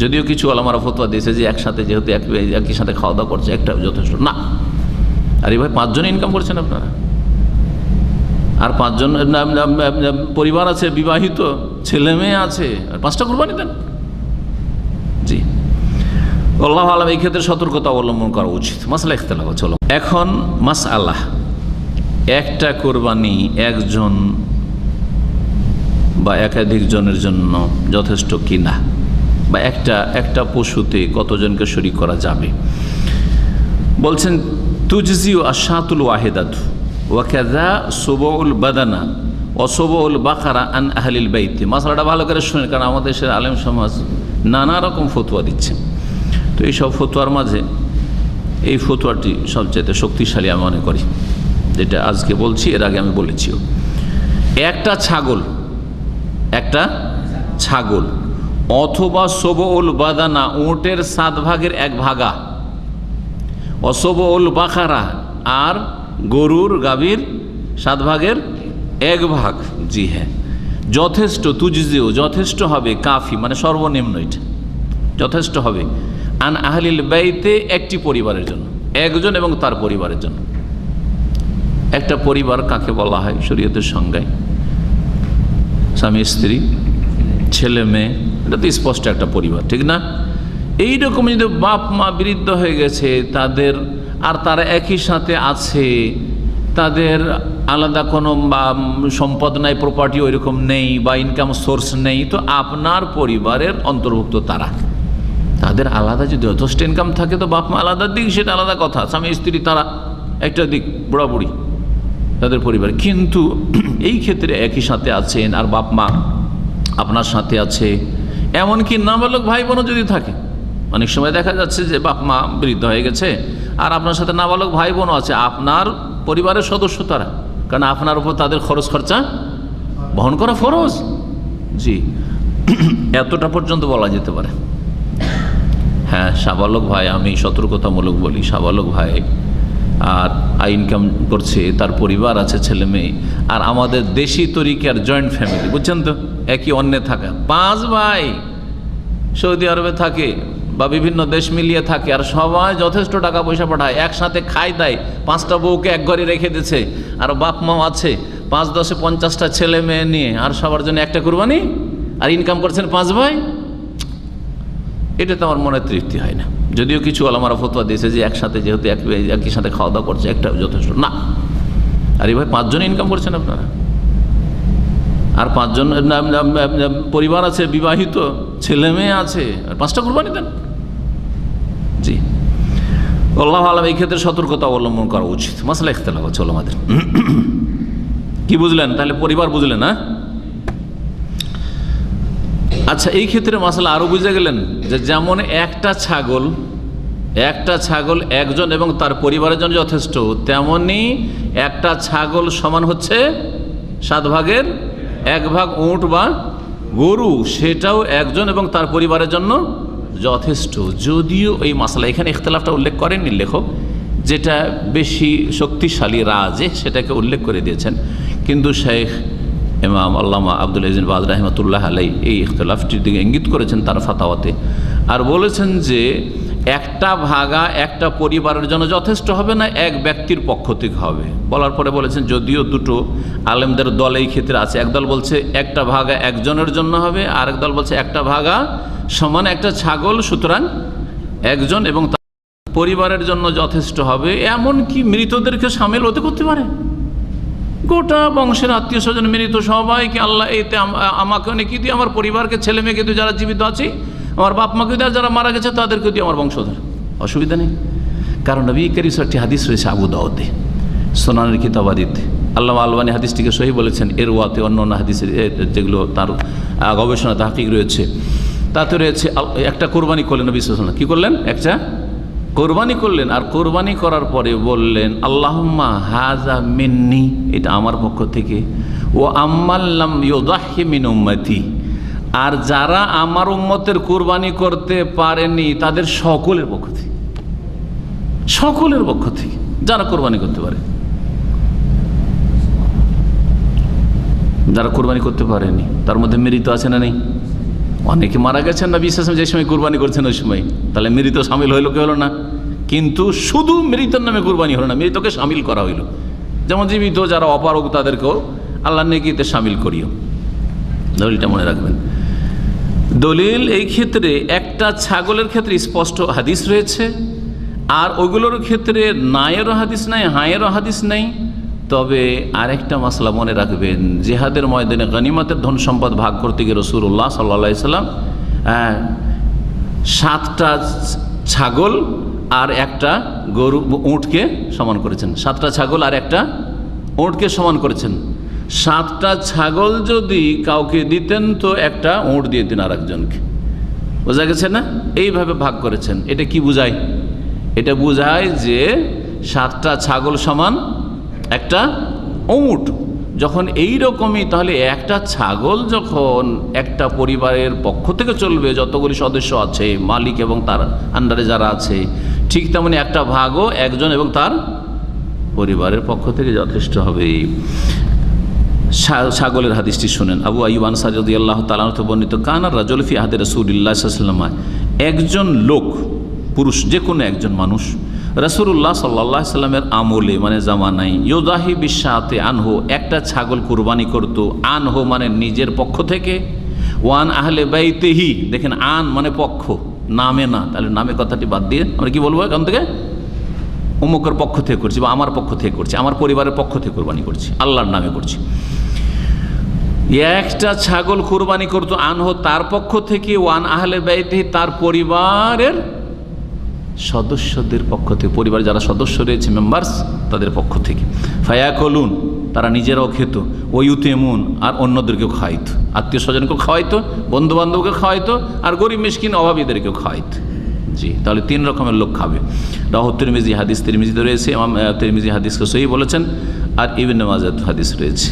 যদিও কিছু আলেমরা ফতোয়া দিয়েছে যে একসাথে যেহেতু একই সাথে খাওয়া দাওয়া করছে একটা যথেষ্ট না। আর এই ভাই 5 জন ইনকাম করছেন আপনারা, আর 5 জন পরিবার আছে, বিবাহিত ছেলে মেয়ে আছে, আর 5টা কুরবানি দেন। জি, আল্লাহ আলাম এই ক্ষেত্রে সতর্কতা অবলম্বন করা উচিত। মাসলা ইখতিলাফ চলো। এখন মাসআলা, একটা কোরবানি একজন বা একাধিক জনের জন্য যথেষ্ট কিনা, বা একটা পশুতে কতজনকে শরীক করা যাবে। বলছেন তুজজিউ আশাতুল ওয়াহিদাতু ওয়া কাযা সুবউল বাদানা ওয়া সুবউল বাকারা আন আহলিল বাইত। মাসলাটা ভালো করে শুনেন, কারণ আমাদের দেশের আলেম সমাজ নানা রকম ফতোয়া দিচ্ছে। তো এই সব ফতোয়ার মাঝে এই ফতোয়াটি সবচেয়ে শক্তিশালী আমি মনে করি, যেটা আজকে বলছি, এর আগে আমি বলেছিও। একটা ছাগল অথবা সবউল বাদানা, উটের 7 ভাগের 1 ভাগা, অসবউল বাকারা, আর গরুর গাভীর 7 ভাগের 1 ভাগ। জি হ্যাঁ, যথেষ্ট, তুজজিও যথেষ্ট হবে, কাফি মানে সর্বনিম্ন, এটা যথেষ্ট হবে আন আহলিল বাইতে, একটি পরিবারের জন্য, একজন এবং তার পরিবারের জন্য। একটা পরিবার কাকে বলা হয় শরীয়তের সংজ্ঞায়? স্বামী স্ত্রী ছেলে মেয়ে, এটা তো স্পষ্ট একটা পরিবার, ঠিক না? এইরকম যদি বাপ মা বৃদ্ধ হয়ে গেছে তাদের, আর তারা একই সাথে আছে, তাদের আলাদা কোনো সম্পদ নাই, প্রপার্টি ওইরকম নেই, বা ইনকাম সোর্স নেই, তো আপনার পরিবারের অন্তর্ভুক্ত তারা। তাদের আলাদা যদি যথেষ্ট ইনকাম থাকে তো বাপ মা আলাদা দিক, সেটা আলাদা কথা। স্বামী স্ত্রী তারা একটা দিক, বুড়াবুড়ি তাদের পরিবার। কিন্তু এই ক্ষেত্রে একই সাথে আছেন, আর বাপ মা আপনার সাথে আছে, এমনকি নাবালক ভাই বোনও যদি থাকে। অনেক সময় দেখা যাচ্ছে যে বাপ মা বৃদ্ধ হয়ে গেছে আর আপনার সাথে নাবালক ভাই বোনও আছে, আপনার পরিবারের সদস্য তারা, কারণ আপনার উপর তাদের খরচ খরচা বহন করা ফরজ। জি, এতটা পর্যন্ত বলা যেতে পারে। হ্যাঁ, সাবালক ভাই, আমি সতর্কতামূলক বলি, সাবালক ভাই আর ইনকাম করছে, তার পরিবার আছে, ছেলে মেয়ে, আর আমাদের দেশি তরিকার জয়েন্ট ফ্যামিলি, বুঝছেন তো, একই অন্যে থাকা 5 ভাই সৌদি আরবে থাকে বা বিভিন্ন দেশ মিলিয়ে থাকে, আর সবাই যথেষ্ট টাকা পয়সা পাঠায়, একসাথে খাই দেয়, 5টা বউকে এক ঘরে রেখে দিচ্ছে, আর বাপ মাও আছে, 5-10 50টা ছেলে মেয়ে নিয়ে, আর সবার জন্য একটা কুরবানি, আর ইনকাম করছেন 5 ভাই। এটা তো আমার মনে তৃপ্তি হয় না। যদিও কিছু আলেমরা ফতোয়া দিয়েছে যে একসাথে যেহেতু একই সাথে খাওয়া দাওয়া করছে একটা যথেষ্ট না। আর এই ভাই 5 জন ইনকাম করছেন আপনারা, আর 5 জন পরিবার আছে, বিবাহিত ছেলে মেয়ে আছে, আর 5টা কুরবানি দেন। জি, আল্লাহ আলাম এই ক্ষেত্রে সতর্কতা অবলম্বন করা উচিত। মাসলা ইখতিলাফ চলো আমাদের। কি বুঝলেন তাহলে? পরিবার বুঝলেন না? আচ্ছা, এই ক্ষেত্রে মাসলা আরো বুঝে গেলেন যে যেমন একটা ছাগল একজন এবং তার পরিবারের জন্য যথেষ্ট, তেমনি একটা ছাগল সমান হচ্ছে 7 ভাগের 1 ভাগ উট বা গরু, সেটাও একজন এবং তার পরিবারের জন্য যথেষ্ট। যদিও এই মাসলা এখানে ইখতিলাফটা উল্লেখ করেননি লেখক, যেটা বেশি শক্তিশালী রাজে সেটাকে উল্লেখ করে দিয়েছেন, কিন্তু শেখ ইমাম আল্লামা আব্দুল আজিজ বাজ রাহমাতুল্লাহ আলাই এই ইখতিলাফটির দিকে ইঙ্গিত করেছেন তার ফাতাওয়াতে, আর বলেছেন যে একটা ভাগা একটা পরিবারের জন্য যথেষ্ট হবে না, এক ব্যক্তির পক্ষ থেকে হবে। বলার পরে বলেছেন যদিও দুটো আলেমদের দল এই ক্ষেত্রে আছে, একদল বলছে একটা ভাগা একজনের জন্য হবে, আর একদল বলছে একটা ভাগা সমান একটা ছাগল, সুতরাং একজন এবং তার পরিবারের জন্য যথেষ্ট হবে। এমনকি মৃতদেরকে সামিল হতে করতে পারে, গোটা বংশের আত্মীয় স্বজন মৃত সবাইকে আল্লাহ এতে আমাকে অনেক দিয়ে, আমার পরিবারকে, ছেলে মেয়েকে দিয়ে যারা জীবিত আছে, আমার বাপ মাকে দিয়ে যারা মারা গেছে তাদেরকে দিয়ে আমার বংশধর, অসুবিধা নেই। কারণ নবী করিম একটি হাদিস রয়েছে আবু দাউদে, সুনানের কিতাবাদিতে, আল্লামা আলবানী হাদিসটিকে সহি বলেছেন, এর ওয়াতে অন্য অন্য হাদিসের যেগুলো তার গবেষণা তাহকিক রয়েছে, তাতে রয়েছে একটা কোরবানি করলেন নবী সাল্লাল্লাহু আলাইহি ওয়াসাল্লাম। কি করলেন? একটা কোরবানি করলেন, আর কোরবানি করার পরে বললেন আল্লাহুম্মা হাযা মিন্নি, এটা আমার পক্ষ থেকে, ও আম্মাল্লাম ইউযাহি মিন উম্মতি, আর যারা আমার উম্মতের কোরবানি করতে পারেনি তাদের সকলের পক্ষ থেকে, সকলের পক্ষ থেকে যারা কোরবানি করতে পারে, যারা কোরবানি করতে পারেনি তার মধ্যে মৃত আছে না নেই? অনেকে মারা গেছেন নবী সাল্লাল্লাহু আলাইহি ওয়াসাল্লাম যে সময় কুরবানি করছেন ওই সময়, তাহলে মৃত সামিল হইল কি হলো না? কিন্তু শুধু মৃতের নামে কুরবানি হলো না, মৃতকে সামিল করা হইল। যেমন জীবিত যারা অপারগ তাদেরকেও আল্লাহর নেকিতে সামিল করিও। দলিলটা মনে রাখবেন। দলিল এই ক্ষেত্রে একটা ছাগলের ক্ষেত্রে স্পষ্ট হাদিস রয়েছে, আর ওগুলোর ক্ষেত্রে নায়েরও হাদিস নাই, হায়েরও হাদিস নাই। তবে আরেকটা মাসলা মনে রাখবেন, জিহাদের ময়দানে গনিমতের ধন সম্পদ ভাগ করতে গিয়ে রাসূলুল্লাহ সাল্লাল্লাহু আলাইহি সাল্লাম 7টা ছাগল আর একটা গরু উটকে সমান করেছেন। 7টা ছাগল আর একটা উটকে সমান করেছেন। 7টা ছাগল যদি কাউকে দিতেন তো একটা উট দিয়ে দিন আর একজনকে, বোঝা গেছে না? এইভাবে ভাগ করেছেন। এটা কি বোঝায়? এটা বোঝায় যে 7টা ছাগল সমান একটা উট। যখন এই রকমই, তাহলে একটা ছাগল যখন একটা পরিবারের পক্ষ থেকে চলবে, যতগুলি সদস্য আছে মালিক এবং তার আন্ডারে যারা আছে, ঠিক তেমনি একটা ভাগও একজন এবং তার পরিবারের পক্ষ থেকে যথেষ্ট হবে। ছাগলের হাদিসটি শুনেন। আবু আইয়ুব আনসারী রাদিয়াল্লাহু তাআলা আনহু বর্ণিত, কানা রাজুল ফি আহদি রাসূলিল্লাহ সাল্লাল্লাহু আলাইহি ওয়াসাল্লাম, একজন লোক, পুরুষ যে কোনো একজন মানুষ রাসূলুল্লাহ সাল্লাল্লাহু আলাইহি ওয়াসাল্লামের আমলে মানে জামানায়, ইউদাহি বিশাতে আনহু, একটা ছাগল কুরবানি করত। আনহু মানে নিজের পক্ষ থেকে, ওয়ান আহলে বাইতিহি, দেখেন আন মানে পক্ষ, নামে না, তাহলে নামে কথাটি বাদ দিয়ে আমরা কি বলবো এখান থেকে? অমুকের পক্ষ থেকে করছি বা আমার পক্ষ থেকে করছি, আমার পরিবারের পক্ষ থেকে কুরবানি করছি, আল্লাহর নামে করছি। একটা ছাগল কুরবানি করতো আনহু তার পক্ষ থেকে, ওয়ান আহলে বাইতিহি তার পরিবারের সদস্যদের পক্ষ থেকে, পরিবার যারা সদস্য রয়েছে মেম্বার্স তাদের পক্ষ থেকে। ফায়াকুলুন, তারা নিজেরাও খেত, ওয়ুতেমুন, আর অন্যদেরকেও খাওয়াইতো, আত্মীয় স্বজনকেও খাওয়াইতো, বন্ধু বান্ধবকে খাওয়াইতো, আর গরিব মিসকিন অভাবীদেরকেও খাওয়াইতো। জি, তাহলে 3 রকমের লোক খাবে। রাহু তিরমিজি, হাদিস তিরমিজিতে রয়েছে, ইমাম তিরমিজি হাদিসকে সহিহ বলেছেন, আর ইবনে মাজাহ হাদিস রয়েছে।